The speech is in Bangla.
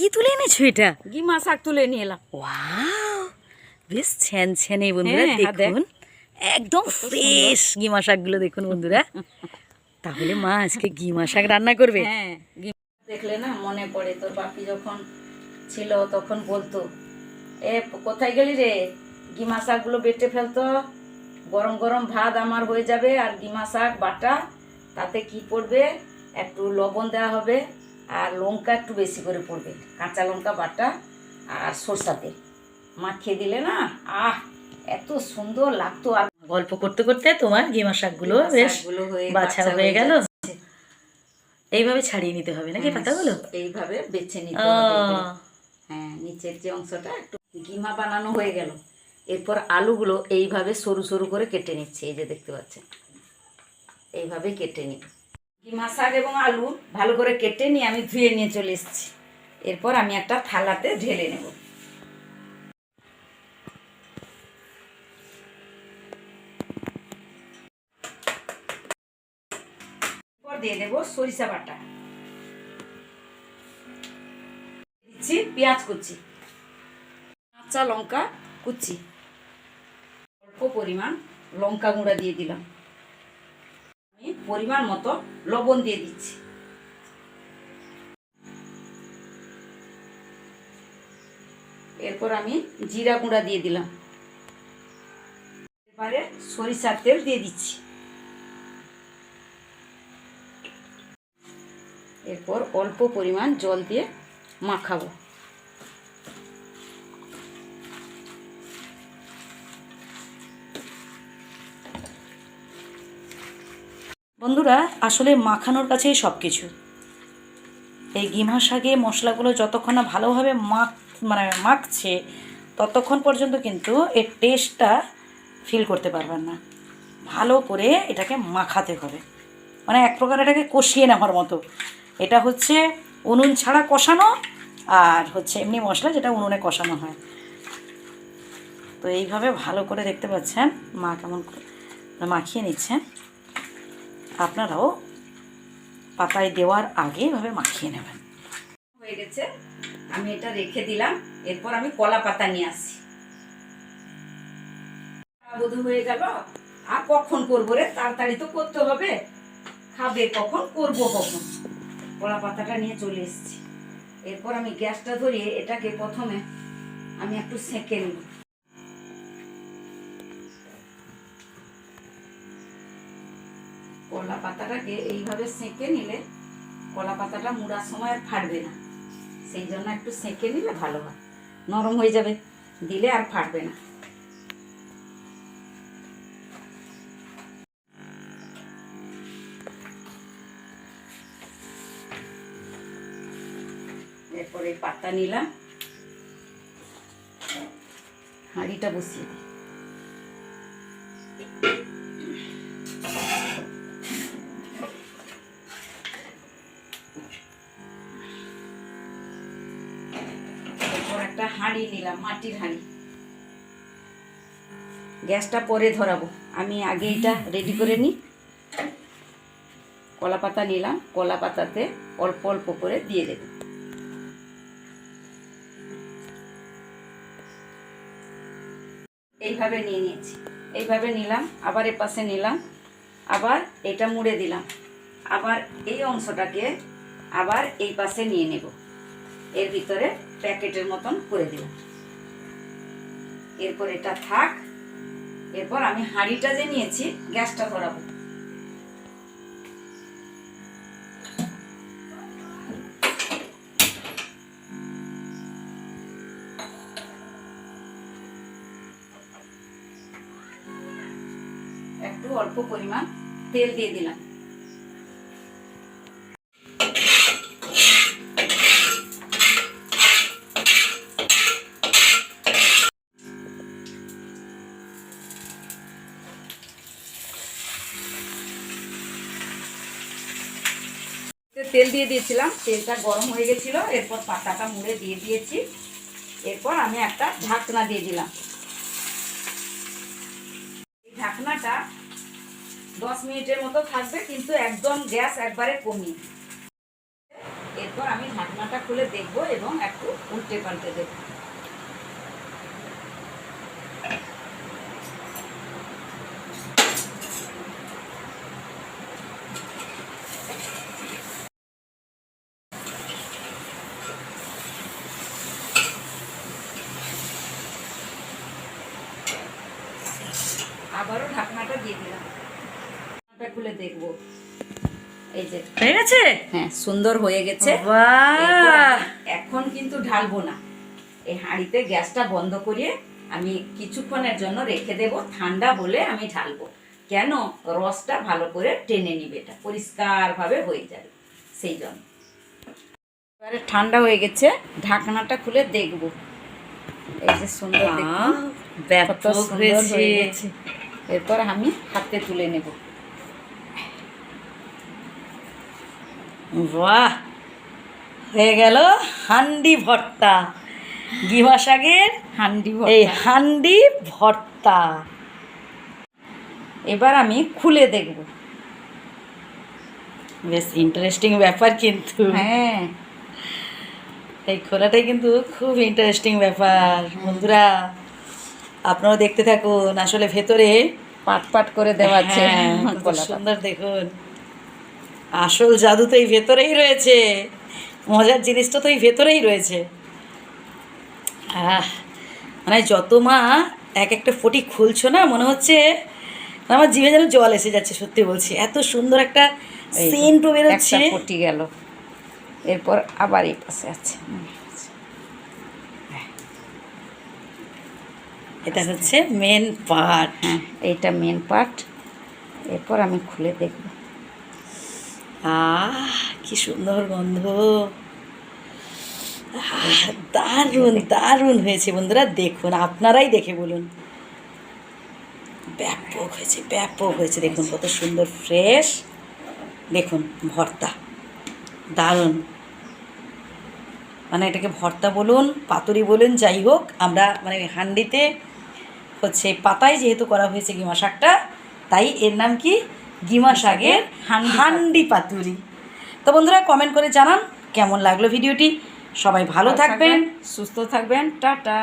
কি তুলে এনেছো এটা? গিমা শাক তুলে নিয়ে এলাম। ওয়াও, বেশ ছ্যানছ্যানে বন্ধুরা, দেখুন একদম ফ্রেশ গিমা শাকগুলো দেখুন বন্ধুরা। তাহলে মা আজকে গিমা শাক রান্না করবে। হ্যাঁ, দেখলে না মনে পড়ে, তোর বাপি যখন ছিল তখন বলতো, এ কোথায় গেলি রে, গিমা শাকগুলো বেটে ফেলতো, গরম গরম ভাত আমার হয়ে যাবে, আর গিমা শাক বাটা, তাতে কি পড়বে, একটু লবণ দেওয়া হবে, আর লঙ্কা একটু বেশি করে পড়বে, কাঁচা লঙ্কা বাটা আর সরষা তেল মাখিয়ে দিলে না, আহ এত সুন্দর লাগতো। আর গল্প করতে করতে তোমার গিমা শাকগুলো বেশ বাছা হয়ে গেল। এইভাবে ছাড়িয়ে নিতে হবে নাকি পাতাগুলো? এইভাবে বেছে নিতে হবে। হ্যাঁ, নিচের যে অংশটা একটু গিমা বানানো হয়ে গেল। এরপর আলুগুলো এইভাবে সরু সরু করে কেটে নিচ্ছি, এই যে দেখতে পাচ্ছেন, এইভাবে কেটে নিই। গিমা শাক এবং আলু ভালো করে কেটে নিয়ে আমি ধুয়ে নিয়ে চলে এসেছি। এরপর আমি একটা থালাতে ঢেলে নেব। এরপর দিয়ে দেবো সরিষা বাটা, দিচ্ছি পেঁয়াজ কুচি, কাঁচা লঙ্কা কুচি, অল্প পরিমাণ লঙ্কা গুঁড়া দিয়ে দিলাম, আমি পরিমাণ মতো লবণ দিয়ে দিচ্ছি। এরপর আমি জিরা গুঁড়া দিয়ে দিলাম, এবারে সরিষার তেল দিয়ে দিচ্ছি। এরপর অল্প পরিমাণ জল দিয়ে মাখাবো। বন্ধুরা, আসলে মাখানোর কাছেই সব কিছু। এই গিমা শাকে মশলাগুলো যতক্ষণ না ভালোভাবে মাখছে ততক্ষণ পর্যন্ত কিন্তু এর টেস্টটা ফিল করতে পারবেন না। ভালো করে এটাকে মাখাতে হবে, মানে এক প্রকার এটাকে কষিয়ে নেওয়ার মতো। এটা হচ্ছে উনুন ছাড়া কষানো, আর হচ্ছে এমনি মশলা যেটা উনুনে কষানো হয়। তো এইভাবে ভালো করে দেখতে পাচ্ছেন মা কেমন মাখিয়ে নিচ্ছেন। আপনারাও পাতায় দেওয়ার আগে এভাবে মাখিয়ে নেবেন। হয়ে গেছে, আমি এটা রেখে দিলাম। এরপর আমি কলা পাতা নিয়ে আসি। বধূ হয়ে গেল, আর কখন করবো রে, তাড়াতাড়ি তো করতে হবে, খাবে কখন, করবো কখন। কলা পাতাটা নিয়ে চলে এসেছি। এরপর আমি গ্যাসটা ধরিয়ে এটাকে প্রথমে আমি একটু সেঁকে নিব। কলা পাতাটাকে এইভাবে সেঁকে নিলে কলা পাতাটা মুড়ার সময় আর ফাটবে না, সেই জন্য একটু সেঁকে নিলে ভালো হয়, নরম হয়ে যাবে, দিলে আর ফাটবে না। এরপরে পাতা নিলাম, হাঁড়িটা বসিয়ে দিই। এরপর একটা হাঁড়ি নিলাম, মাটির হাঁড়ি। গ্যাসটা পরে ধরাবো, আমি আগে এটা রেডি করে নিই। কলা পাতা নিলাম, কলা পাতাতে অল্প অল্প করে দিয়ে দেব। এইভাবে নিয়ে নিয়েছি, এইভাবে নিলাম, আবার এ পাশে নিলাম, আবার এটা মুড়ে দিলাম, আবার এই অংশটাকে আবার এই পাশে নিয়ে নেব, এর ভিতরে প্যাকেটের মতন করে দিলাম। এরপর এটা থাক। এরপর আমি হাঁড়িটা যে নিয়েছি গ্যাসটা ধরাবো। একটু অল্প পরিমাণ তেল দিয়ে দিলাম। তেল দিয়ে দিয়েছিলাম, তেলটা গরম হয়ে গেছিল। এরপর পাতাটা মুড়ে দিয়ে দিয়েছি। এরপর আমি একটা ঢাকনা দিয়ে দিলাম। এই ঢাকনাটা 10 মিনিটের মতো থাকবে, কিন্তু একদম গ্যাস একবারে কমিয়ে। এরপর আমি ঢাকনাটা খুলে দেখবো এবং একটু উল্টে পাল্টে দেবো। আবারও ঢাকনাটা দিয়ে দিলাম, ঢাকনাটা খুলে দেখবো। এই যে হয়ে গেছে। হ্যাঁ, সুন্দর হয়ে গেছে। বাহ, এরপর আমি এখন কিন্তু ঢালবো না, এই হাঁড়িতে গ্যাসটা বন্ধ করে আমি কিছুক্ষণের জন্য রেখে দেব, ঠান্ডা হলে আমি ঢালবো। কেন? রসটা ভালো করে টেনে নিবে, এটা পরিষ্কারভাবে হয়ে যাবে, সেই জন্য। এবারে ঠান্ডা হয়ে গেছে, ঢাকনাটা খুলে দেখবো। এই যে সুন্দর দেখুন, কত ব্যাপক সুন্দর হয়েছে। হয়ে গেছে। এরপর আমি হাতে তুলে নেব। বাহ, হয়ে গেল হান্ডি ভর্তা, গিমা শাকের হান্ডি এই ভর্তা। হান্ডি ভর্তা। এবার আমি খুলে দেখব। বেশ ইন্টারেস্টিং ব্যাপার কিন্তু। হ্যাঁ, এই খোলাটাই কিন্তু খুব ইন্টারেস্টিং ব্যাপার। বন্ধুরা আপনারাও দেখতে থাকুন। আসলে ভেতরে পাট পাট করে দেওয়া আছে হ্যাঁ, কত কলাটা। সুন্দর দেখুন। আসল জাদু তো এই ভেতরেই রয়েছে, মজার জিনিসটা তো এই ভেতরেই রয়েছে। মানে যত মা এক একটা ফটি খুলছো না, মনে হচ্ছে আমার জিভে যেন জল এসে যাচ্ছে। সত্যি বলছি, এত সুন্দর একটা এই যে সেন্টও বেরোচ্ছে। একটা ফুটি গেল, এরপর আবার এই পাশে আছে। এটা হচ্ছে মেন পার্ট। হ্যাঁ, এইটা মেন পার্ট। এরপর আমি খুলে দেখব। কি সুন্দর গন্ধ। দারুণ দারুণ হয়েছে বন্ধুরা, দেখুন আপনারাই দেখে বলুন। ব্যাপক হয়েছে, ব্যাপক হয়েছে। দেখুন কত সুন্দর ফ্রেশ। দেখুন ভর্তা, দারুণ। মানে এটাকে ভর্তা বলুন, পাতুরি বলুন, যাই হোক, আমরা মানে হান্ডিতে হচ্ছে পাতায় যেহেতু করা হয়েছে গিমা শাকটা, তাই এর নাম কি? গিমা শাকের হান্ডি পাতুরি। তো বন্ধুরা কমেন্ট করে জানান কেমন লাগলো ভিডিওটি। সবাই ভালো থাকবেন, সুস্থ থাকবেন। টাটা।